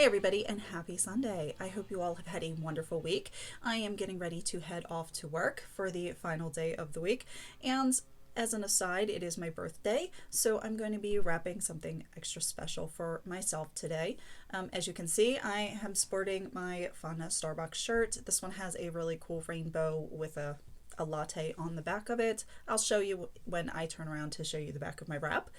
Hey everybody, and happy Sunday. I hope you all have had a wonderful week. I am getting ready to head off to work for the final day of the week, and as an aside, it is my birthday, so I'm going to be wrapping something extra special for myself today. As you can see, I am sporting my fun Starbucks shirt. This one has a really cool rainbow with a latte on the back of it. I'll show you when I turn around to show you the back of my wrap.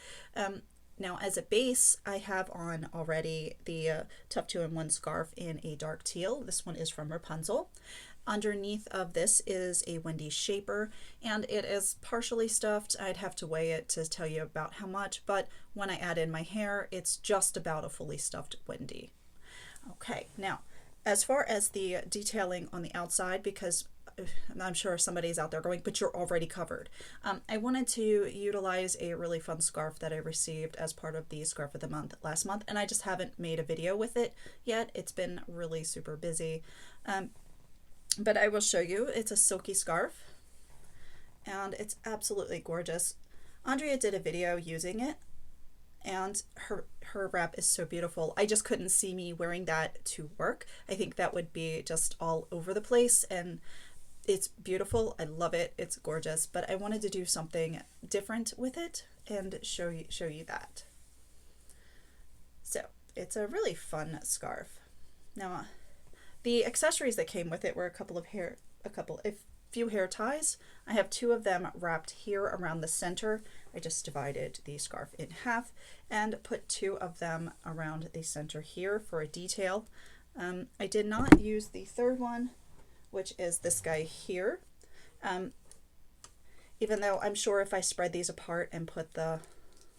Now, as a base, I have on already the Tough 2-in-1 scarf in a dark teal. This one is from Wrapunzel. Underneath of this is a Wendy shaper, and it is partially stuffed. I'd have to weigh it to tell you about how much, but when I add in my hair, it's just about a fully stuffed Wendy. Okay, now, as far as the detailing on the outside, because I'm sure somebody's out there going, but you're already covered. I wanted to utilize a really fun scarf that I received as part of the Scarf of the Month last month, and I just haven't made a video with it yet. It's been really super busy. But I will show you. It's a silky scarf, and it's absolutely gorgeous. Andrea did a video using it, and her wrap is so beautiful. I just couldn't see me wearing that to work. I think that would be just all over the place, and it's beautiful. I love it. It's gorgeous, but I wanted to do something different with it and show you that. So it's a really fun scarf. Now, the accessories that came with it were a few hair ties. I have two of them wrapped here around the center. I just divided the scarf in half and put two of them around the center here for a detail. I did not use the third one, which is this guy here. Even though I'm sure if I spread these apart and put the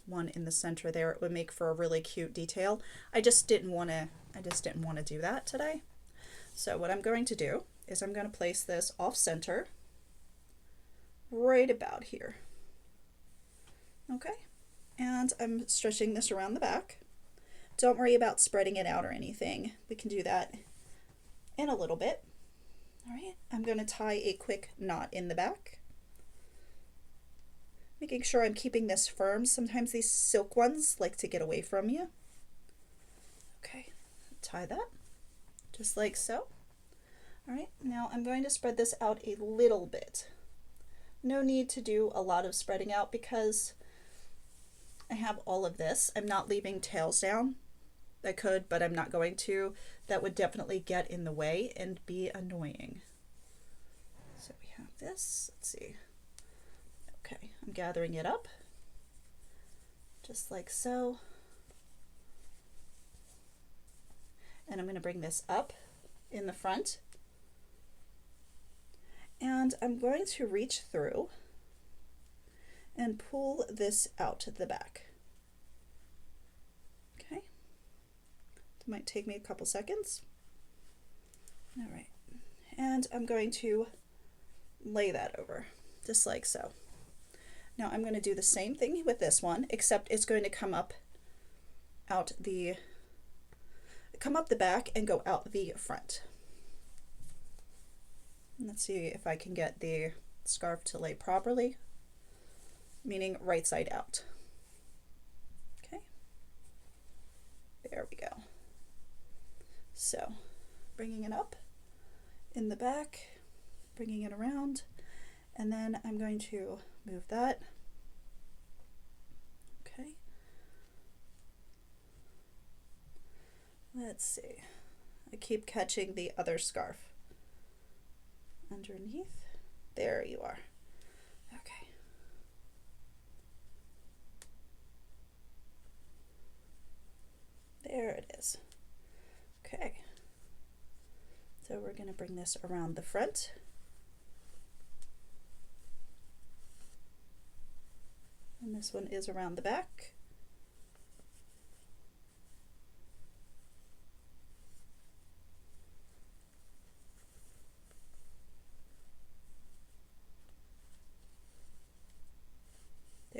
one in the center there, it would make for a really cute detail. I just didn't want to do that today. So what I'm going to do is I'm going to place this off center right about here. Okay, and I'm stretching this around the back. Don't worry about spreading it out or anything. We can do that in a little bit. All right, I'm going to tie a quick knot in the back, making sure I'm keeping this firm. Sometimes these silk ones like to get away from you. Okay, tie that just like so. All right, now I'm going to spread this out a little bit. No need to do a lot of spreading out because I have all of this. I'm not leaving tails down. I could, but I'm not going to. That would definitely get in the way and be annoying. So we have this. Let's see. Okay, I'm gathering it up just like so. And I'm going to bring this up in the front. And I'm going to reach through and pull this out the back. Okay. It might take me a couple seconds. All right. And I'm going to lay that over just like so. Now I'm going to do the same thing with this one, except it's going to come up the back and go out the front. Let's see if I can get the scarf to lay properly, meaning right side out. Okay, there we go. So bringing it up in the back, bringing it around, and then I'm going to move that. Okay. Let's see. I keep catching the other scarf underneath. There you are. Okay. There it is. Okay. So we're going to bring this around the front. And this one is around the back.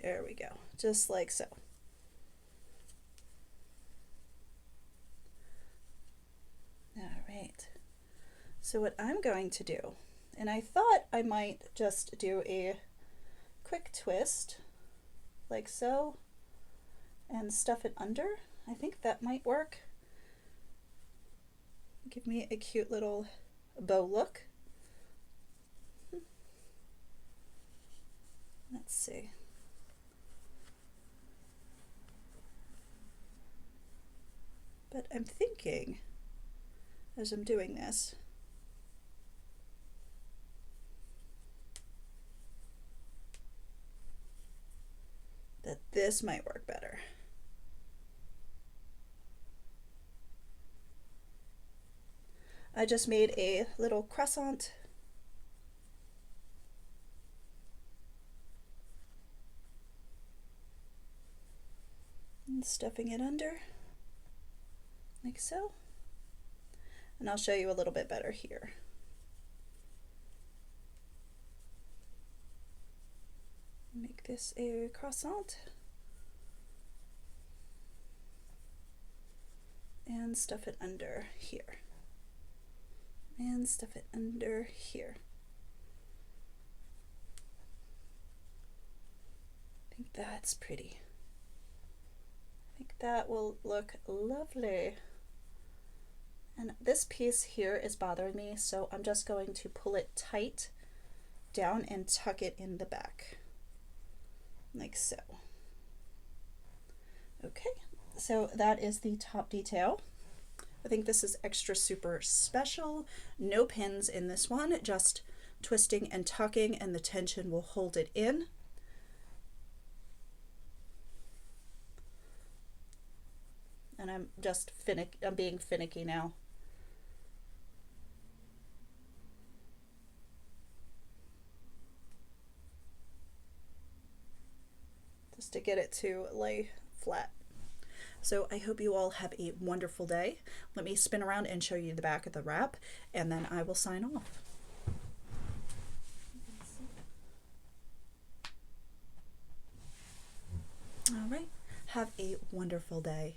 There we go, just like so. All right, so what I'm going to do, and I thought I might just do a quick twist like so and stuff it under. I think that might work. Give me a cute little bow look. Let's see. But I'm thinking, as I'm doing this, that this might work better. I just made a little croissant. And stuffing it under, like so. And I'll show you a little bit better here. Make this a croissant. And stuff it under here. And stuff it under here. I think that's pretty. I think that will look lovely. And this piece here is bothering me, so I'm just going to pull it tight down and tuck it in the back, like so. Okay, so that is the top detail. I think this is extra super special. No pins in this one, just twisting and tucking, and the tension will hold it in. And I'm being finicky now. Just to get it to lay flat. So I hope you all have a wonderful day. Let me spin around and show you the back of the wrap, and then I will sign off. All right, have a wonderful day.